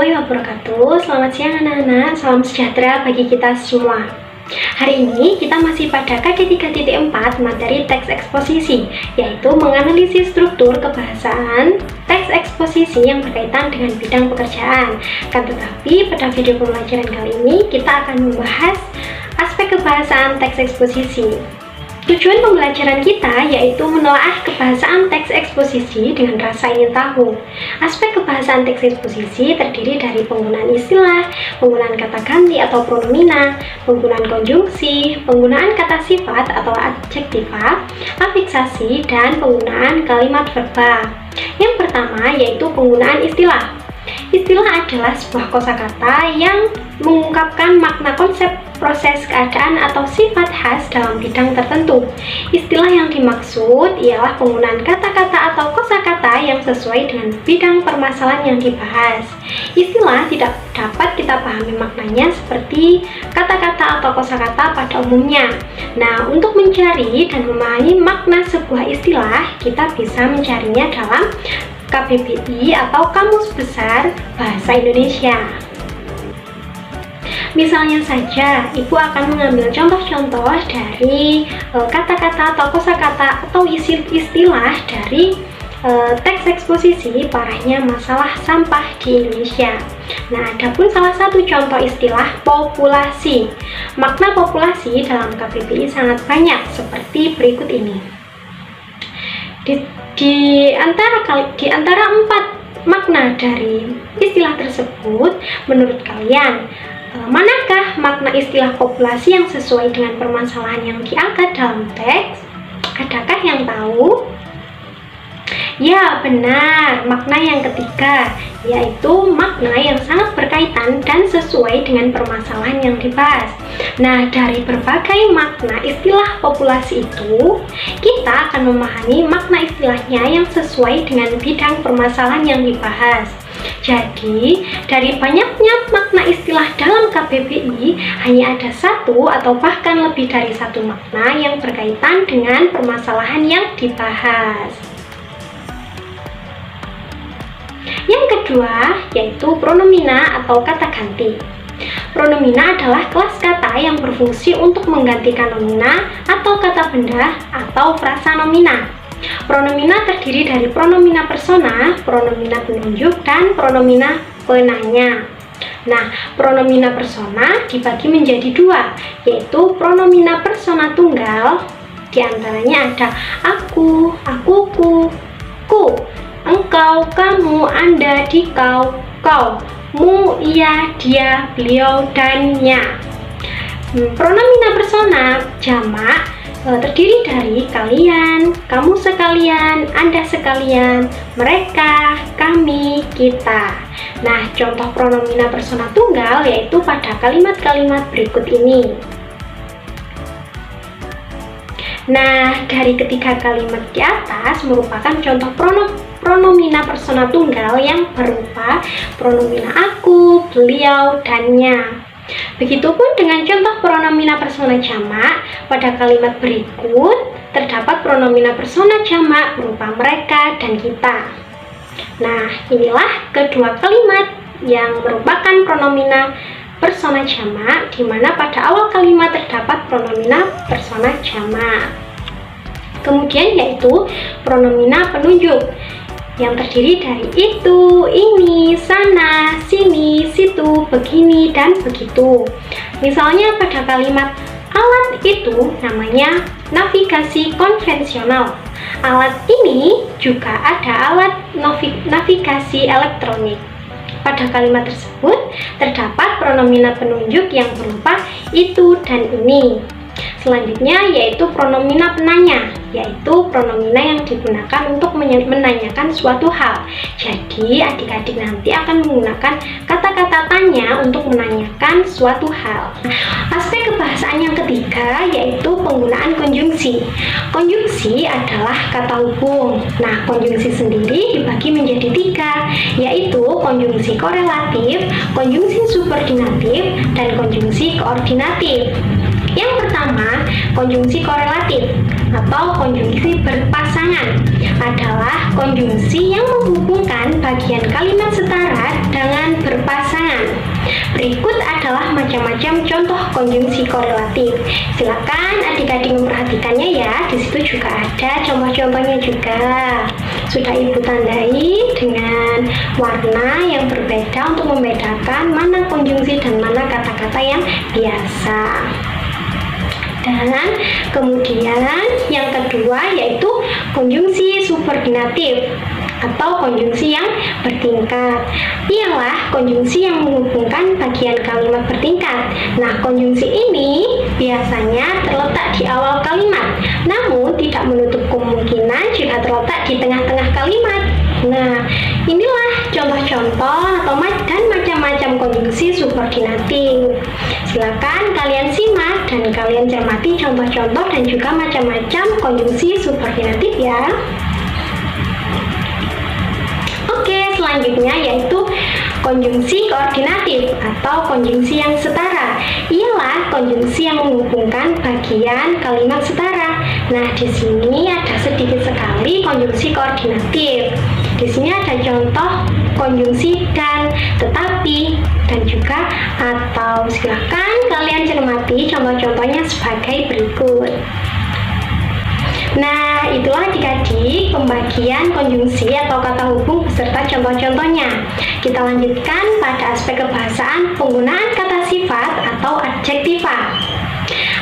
warahmatullahi wabarakatuh. Selamat siang anak-anak, salam sejahtera bagi kita semua. Hari ini kita masih pada KD 3.4 materi teks eksposisi, yaitu menganalisis struktur kebahasaan teks eksposisi yang berkaitan dengan bidang pekerjaan. Tetapi pada video pembelajaran kali ini kita akan membahas aspek kebahasaan teks eksposisi. Tujuan pembelajaran kita yaitu menelaah kebahasaan teks eksposisi dengan rasa ingin tahu. Aspek kebahasaan teks eksposisi terdiri dari penggunaan istilah, penggunaan kata ganti atau pronomina, penggunaan konjungsi, penggunaan kata sifat atau adjektiva, afiksasi, dan penggunaan kalimat verba. Yang pertama yaitu penggunaan istilah. Istilah adalah sebuah kosakata yang mengungkapkan makna konsep, proses, keadaan, atau sifat khas dalam bidang tertentu. Istilah yang dimaksud ialah penggunaan kata-kata atau kosakata yang sesuai dengan bidang permasalahan yang dibahas. Istilah tidak dapat kita pahami maknanya seperti kata-kata atau kosakata pada umumnya. Nah, untuk mencari dan memahami makna sebuah istilah, kita bisa mencarinya dalam KBBI atau Kamus Besar Bahasa Indonesia. Misalnya saja, Ibu akan mengambil contoh-contoh dari kata-kata atau kosakata atau istilah dari teks eksposisi parahnya masalah sampah di Indonesia. Nah, ada pun salah satu contoh istilah populasi. Makna populasi dalam KBBI sangat banyak seperti berikut ini. Di antara 4 makna dari istilah tersebut, menurut kalian, manakah makna istilah populasi yang sesuai dengan permasalahan yang diangkat dalam teks? Adakah yang tahu? Ya, benar. Makna yang ketiga, yaitu makna yang sangat berkaitan dan sesuai dengan permasalahan yang dibahas. Nah, dari berbagai makna istilah populasi itu, kita akan memahami makna istilahnya yang sesuai dengan bidang permasalahan yang dibahas. Jadi, dari banyaknya makna istilah dalam KBBI, hanya ada satu atau bahkan lebih dari satu makna yang berkaitan dengan permasalahan yang dibahas. Yang kedua, yaitu pronomina atau kata ganti. Pronomina adalah kelas kata yang berfungsi untuk menggantikan nomina atau kata benda atau frasa nomina. Pronomina terdiri dari pronomina persona, pronomina penunjuk, dan pronomina penanya. Nah, pronomina persona dibagi menjadi 2, yaitu pronomina persona tunggal, diantaranya ada aku, akuku, ku, engkau, kamu, anda, dikau, kau, mu, ia, dia, beliau, dan nya. Pronomina persona jamak terdiri dari kalian, kamu sekalian, anda sekalian, mereka, kami, kita. Nah, contoh pronomina persona tunggal yaitu pada kalimat-kalimat berikut ini. Nah, dari ketiga kalimat di atas merupakan contoh pronomina persona tunggal yang berupa pronomina aku, beliau, dan nya. Begitupun dengan contoh pronomina persona jamak, pada kalimat berikut terdapat pronomina persona jamak berupa mereka dan kita. Nah, inilah kedua kalimat yang merupakan pronomina persona jamak, di mana pada awal kalimat terdapat pronomina persona jamak. Kemudian yaitu pronomina penunjuk yang terdiri dari itu, ini, sana, sini, situ, begini, dan begitu. Misalnya pada kalimat alat itu namanya navigasi konvensional. Alat ini juga ada alat navigasi elektronik. Pada kalimat tersebut terdapat pronomina penunjuk yang berupa itu dan ini. Selanjutnya yaitu pronomina penanya, yaitu pronomina yang digunakan untuk menanyakan suatu hal. Jadi adik-adik nanti akan menggunakan kata-kata tanya untuk menanyakan suatu hal. Aspek kebahasaan yang ketiga yaitu penggunaan konjungsi. Konjungsi adalah kata hubung. Nah, konjungsi sendiri dibagi menjadi 3, yaitu konjungsi korelatif, konjungsi subordinatif, dan konjungsi koordinatif. Yang pertama pertama, konjungsi korelatif atau konjungsi berpasangan adalah konjungsi yang menghubungkan bagian kalimat setara dengan berpasangan. Berikut adalah macam-macam contoh konjungsi korelatif. Silakan adik-adik memperhatikannya ya. Di situ juga ada contoh-contohnya juga. Sudah Ibu tandai dengan warna yang berbeda untuk membedakan mana konjungsi dan mana kata-kata yang biasa. Dan kemudian yang kedua yaitu konjungsi subordinatif atau konjungsi yang bertingkat. Ialah konjungsi yang menghubungkan bagian kalimat bertingkat. Nah, konjungsi ini biasanya terletak di awal kalimat, namun tidak menutup kemungkinan jika terletak di tengah-tengah kalimat. Nah, inilah contoh-contoh dan macam-macam konjungsi subordinatif. Silakan kalian simak dan kalian cermati contoh-contoh dan juga macam-macam konjungsi subordinatif ya. Selanjutnya yaitu konjungsi koordinatif atau konjungsi yang setara. Ialah konjungsi yang menghubungkan bagian kalimat setara. Nah, di sini ada sedikit sekali konjungsi koordinatif. Di sini ada contoh konjungsi dan, tetapi, dan juga atau. Silakan kalian cermati contoh-contohnya sebagai berikut. Nah, itulah adik-adik pembagian konjungsi atau kata hubung beserta contoh-contohnya. Kita lanjutkan pada aspek kebahasaan penggunaan kata sifat atau adjektiva.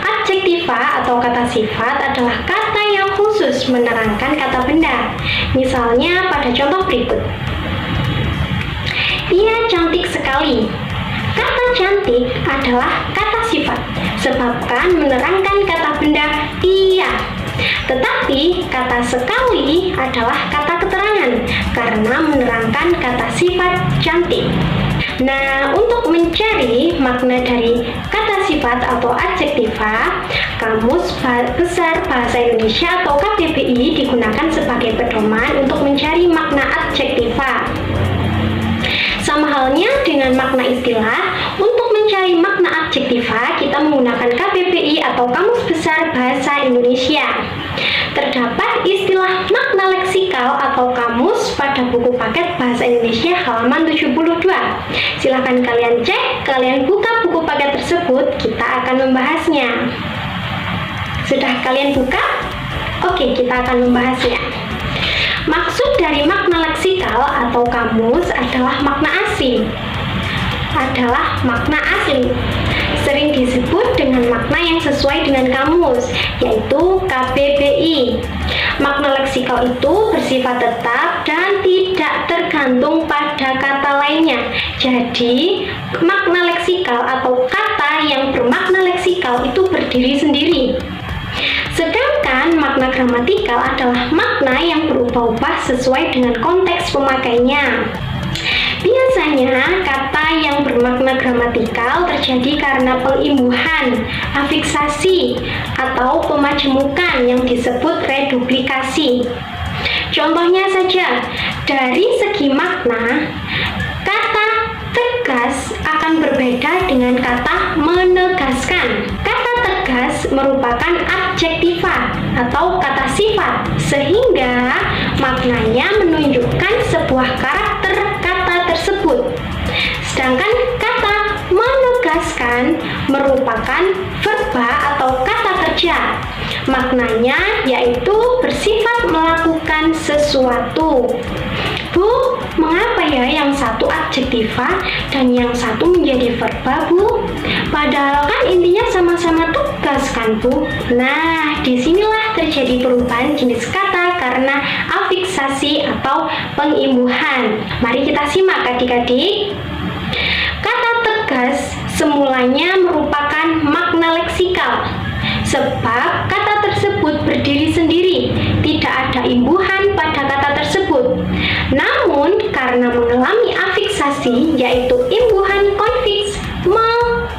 Adjektiva atau kata sifat adalah kata yang khusus menerangkan kata benda. Misalnya pada contoh berikut. Ia cantik sekali. Kata cantik adalah kata sifat, sebabkan menerangkan kata benda ia. Tetapi kata sekali adalah kata keterangan karena menerangkan kata sifat cantik. Nah, untuk mencari makna dari kata sifat atau adjektiva, Kamus Besar Bahasa Indonesia atau KBBI digunakan sebagai pedoman untuk mencari makna adjektiva. Sama halnya dengan makna istilah, untuk mencari makna adjektiva kita menggunakan KBBI atau Kamus Besar Bahasa Indonesia. Terdapat istilah makna leksikal atau kamus pada buku paket Bahasa Indonesia halaman 72. Silahkan kalian cek, kalian buka buku paket tersebut, kita akan membahasnya. Sudah kalian buka? Oke, kita akan membahasnya. Maksud dari makna leksikal atau kamus adalah makna asing. Sering disebut dengan makna yang sesuai dengan kamus, yaitu KBBI. Makna leksikal itu bersifat tetap dan tidak tergantung pada kata lainnya. Jadi, makna leksikal atau kata yang bermakna leksikal itu berdiri sendiri. Sedangkan makna gramatikal adalah makna yang berubah-ubah sesuai dengan konteks pemakainya. Biasanya, kata yang bermakna gramatikal terjadi karena pengimbuhan, afiksasi, atau pemajemukan yang disebut reduplikasi. Contohnya saja, dari segi makna, kata tegas akan berbeda dengan kata menegaskan. Kata tegas merupakan adjektiva atau kata sifat, sehingga maknanya menunjukkan sebuah karakter kata tersebut. Sedangkan kata menegaskan merupakan verba atau kata kerja. Maknanya yaitu bersifat melakukan sesuatu. Bu, mengapa ya yang satu adjektiva dan yang satu menjadi verba, Bu? Padahal kan intinya sama-sama tugas kan, Bu? Nah, disinilah terjadi perubahan jenis kata karena afiksasi atau pengimbuhan. Mari kita simak adik-adik. Kata tegas semulanya merupakan makna leksikal, sebab kata tersebut berdiri sendiri, tidak ada imbuhan pada kata tersebut. Namun, karena mengalami afiksasi, yaitu imbuhan konfiks,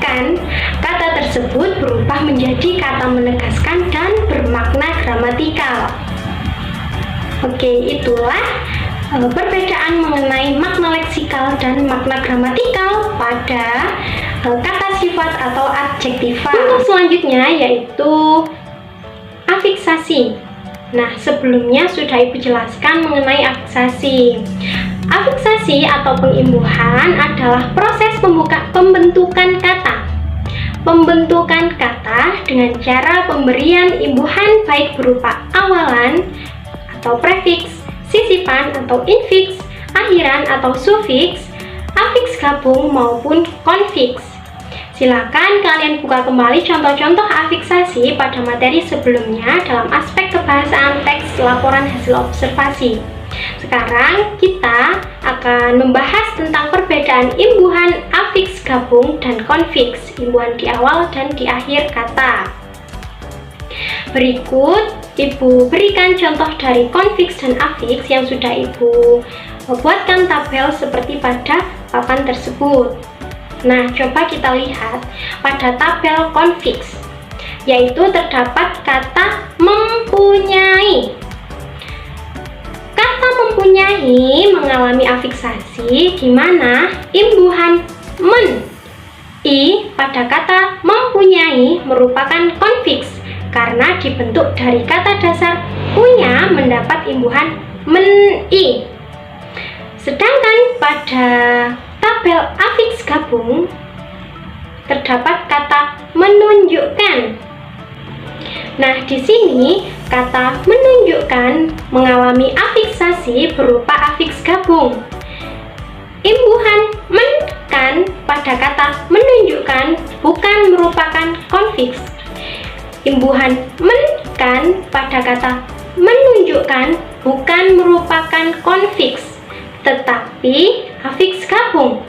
kan, kata tersebut berubah menjadi kata menegaskan dan bermakna gramatikal. Oke, itulah perbedaan mengenai makna leksikal dan makna gramatikal pada kata sifat atau adjektiva. Untuk selanjutnya yaitu afiksasi. Nah, sebelumnya sudah Ibu jelaskan mengenai afiksasi. Afiksasi atau pengimbuhan adalah proses pembentukan kata. Pembentukan kata dengan cara pemberian imbuhan baik berupa awalan atau prefiks, sisipan atau infiks, akhiran atau sufiks, afiks gabung maupun konfiks. Silakan kalian buka kembali contoh-contoh afiksasi pada materi sebelumnya dalam aspek kebahasaan teks laporan hasil observasi. Sekarang kita akan membahas tentang perbedaan imbuhan afiks gabung dan konfiks, imbuhan di awal dan di akhir kata. Berikut Ibu berikan contoh dari konfiks dan afiks yang sudah Ibu buatkan tabel seperti pada papan tersebut. Nah, coba kita lihat pada tabel konfiks, yaitu terdapat kata mempunyai. Kata mempunyai mengalami afiksasi di mana imbuhan men i pada kata mempunyai merupakan konfiks karena dibentuk dari kata dasar punya mendapat imbuhan men i. Sedangkan pada tabel afiks gabung terdapat kata menunjukkan. Nah, di sini kata menunjukkan mengalami afiksasi berupa afiks gabung. Imbuhan men kan pada kata menunjukkan bukan merupakan konfiks. Imbuhan men kan pada kata menunjukkan bukan merupakan konfiks, tetapi afiks gabung.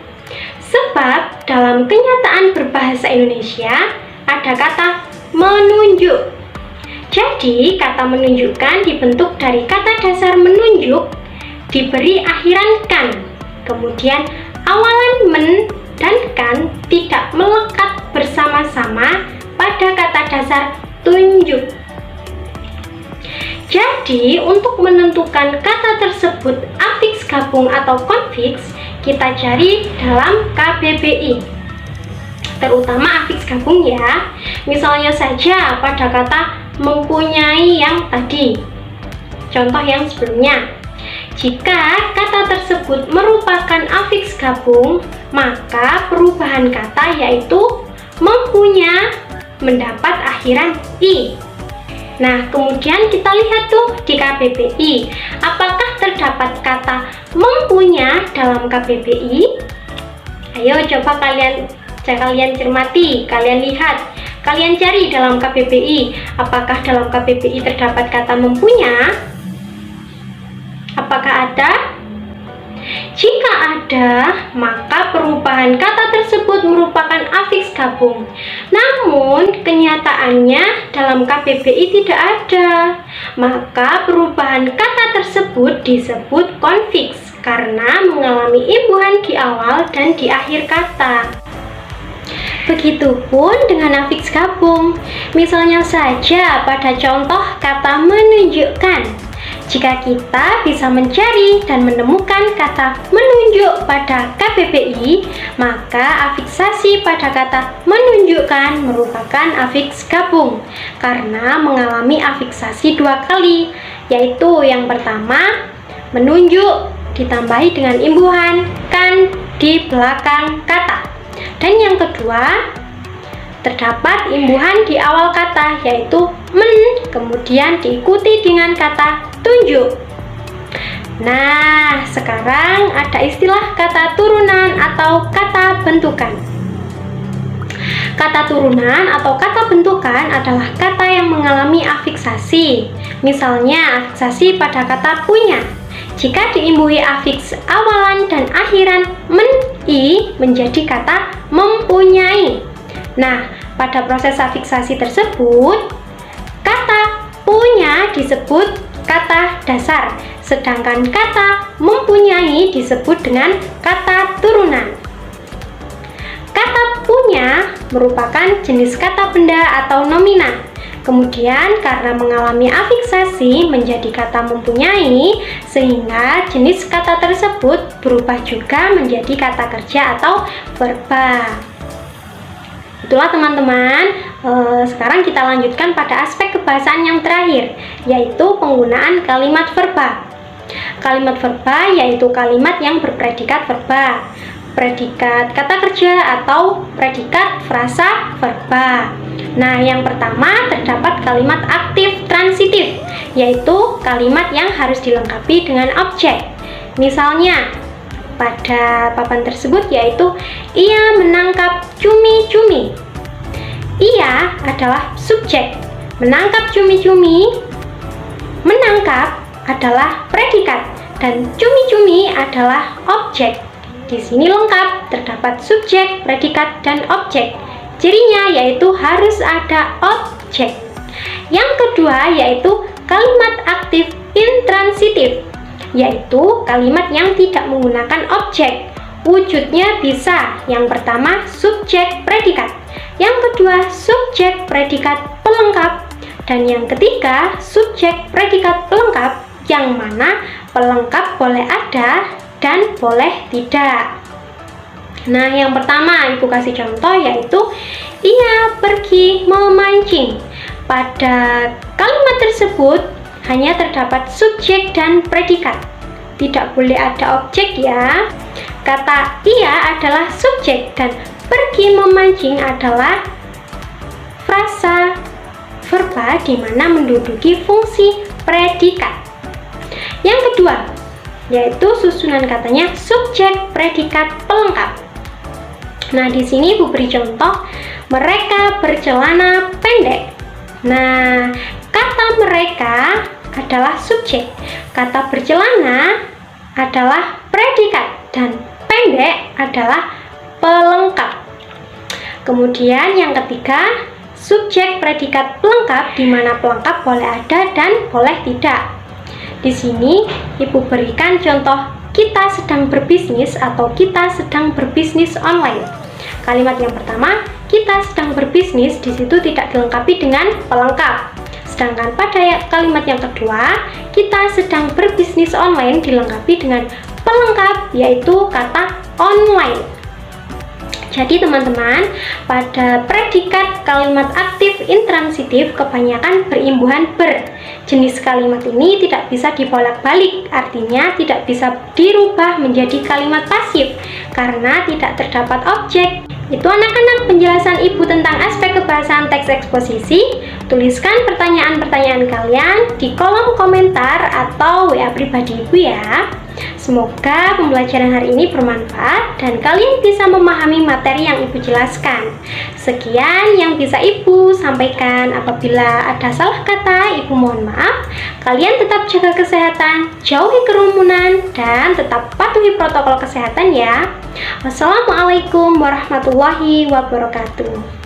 Sebab dalam kenyataan berbahasa Indonesia ada kata menunjuk. Jadi, kata menunjukkan dibentuk dari kata dasar menunjuk diberi akhiran kan. Kemudian, awalan men dan kan tidak melekat bersama-sama pada kata dasar tunjuk. Jadi, untuk menentukan kata tersebut afiks gabung atau konfiks, kita cari dalam KBBI. Terutama afiks gabung ya. Misalnya saja pada kata mempunyai yang tadi. Contoh yang sebelumnya. Jika kata tersebut merupakan afiks gabung, maka perubahan kata yaitu mempunya mendapat akhiran i. Nah, kemudian kita lihat tuh di KBBI, apakah terdapat kata mempunya dalam KBBI? Ayo coba kalian cermati, kalian lihat, kalian cari dalam KBBI, apakah dalam KBBI terdapat kata mempunya? Apakah ada? Jika ada, maka perubahan kata tersebut merupakan afiks gabung. Namun, kenyataannya dalam KBBI tidak ada. Maka perubahan kata tersebut disebut konfiks karena mengalami imbuhan di awal dan di akhir kata. Begitupun dengan afiks gabung. Misalnya saja pada contoh kata menunjukkan. Jika kita bisa mencari dan menemukan kata menunjuk pada KBBI, maka afiksasi pada kata menunjukkan merupakan afiks gabung karena mengalami afiksasi dua kali, yaitu yang pertama menunjuk ditambahi dengan imbuhan kan di belakang kata, dan yang kedua terdapat imbuhan di awal kata yaitu men, kemudian diikuti dengan kata tunjuk. Nah, sekarang ada istilah kata turunan atau kata bentukan. Kata turunan atau kata bentukan adalah kata yang mengalami afiksasi. Misalnya, afiksasi pada kata punya. Jika diimbuhi afiks awalan dan akhiran men i menjadi kata mempunyai. Nah, pada proses afiksasi tersebut, kata punya disebut kata dasar, sedangkan kata mempunyai disebut dengan kata turunan. Kata punya merupakan jenis kata benda atau nominan. Kemudian karena mengalami afiksasi menjadi kata mempunyai, sehingga jenis kata tersebut berubah juga menjadi kata kerja atau verba. Itulah teman-teman, sekarang kita lanjutkan pada aspek kebahasaan yang terakhir, yaitu penggunaan kalimat verba. Kalimat verba yaitu kalimat yang berpredikat verba, predikat kata kerja atau predikat frasa verba. Nah, yang pertama terdapat kalimat aktif transitif, yaitu kalimat yang harus dilengkapi dengan objek. Misalnya, pada papan tersebut yaitu ia menangkap cumi-cumi. Ia adalah subjek, menangkap cumi-cumi, menangkap adalah predikat, dan cumi-cumi adalah objek. Di sini lengkap, terdapat subjek, predikat, dan objek. Cirinya yaitu harus ada objek. Yang kedua yaitu kalimat aktif intransitif, yaitu kalimat yang tidak menggunakan objek. Wujudnya bisa, yang pertama subjek predikat, yang kedua subjek predikat pelengkap, dan yang ketiga subjek predikat pelengkap, yang mana pelengkap boleh ada dan boleh tidak. Nah, yang pertama Ibu kasih contoh yaitu ia pergi memancing. Pada kalimat tersebut hanya terdapat subjek dan predikat, tidak boleh ada objek ya. Kata ia adalah subjek dan pergi memancing adalah frasa verba di mana menduduki fungsi predikat. Yang kedua yaitu susunan katanya subjek predikat pelengkap. Nah, di sini Ibu beri contoh, mereka bercelana pendek. Nah, kata mereka adalah subjek, kata bercelana adalah predikat, dan pendek adalah pelengkap. Kemudian yang ketiga, subjek predikat pelengkap di mana pelengkap boleh ada dan boleh tidak. Di sini Ibu berikan contoh kita sedang berbisnis atau kita sedang berbisnis online. Kalimat yang pertama, kita sedang berbisnis, di situ tidak dilengkapi dengan pelengkap. Sedangkan pada kalimat yang kedua, kita sedang berbisnis online dilengkapi dengan pelengkap, yaitu kata online. Jadi teman-teman, pada predikat kalimat aktif intransitif kebanyakan berimbuhan ber. Jenis kalimat ini tidak bisa dibolak-balik, artinya tidak bisa dirubah menjadi kalimat pasif karena tidak terdapat objek. Itu anak-anak penjelasan Ibu tentang aspek kebahasaan teks eksposisi. Tuliskan pertanyaan-pertanyaan kalian di kolom komentar atau WA pribadi Ibu ya. Semoga pembelajaran hari ini bermanfaat dan kalian bisa memahami materi yang Ibu jelaskan. Sekian yang bisa Ibu sampaikan. Apabila ada salah kata, Ibu mohon maaf. Kalian tetap jaga kesehatan, jauhi kerumunan, dan tetap patuhi protokol kesehatan ya. Wassalamualaikum warahmatullahi wabarakatuh.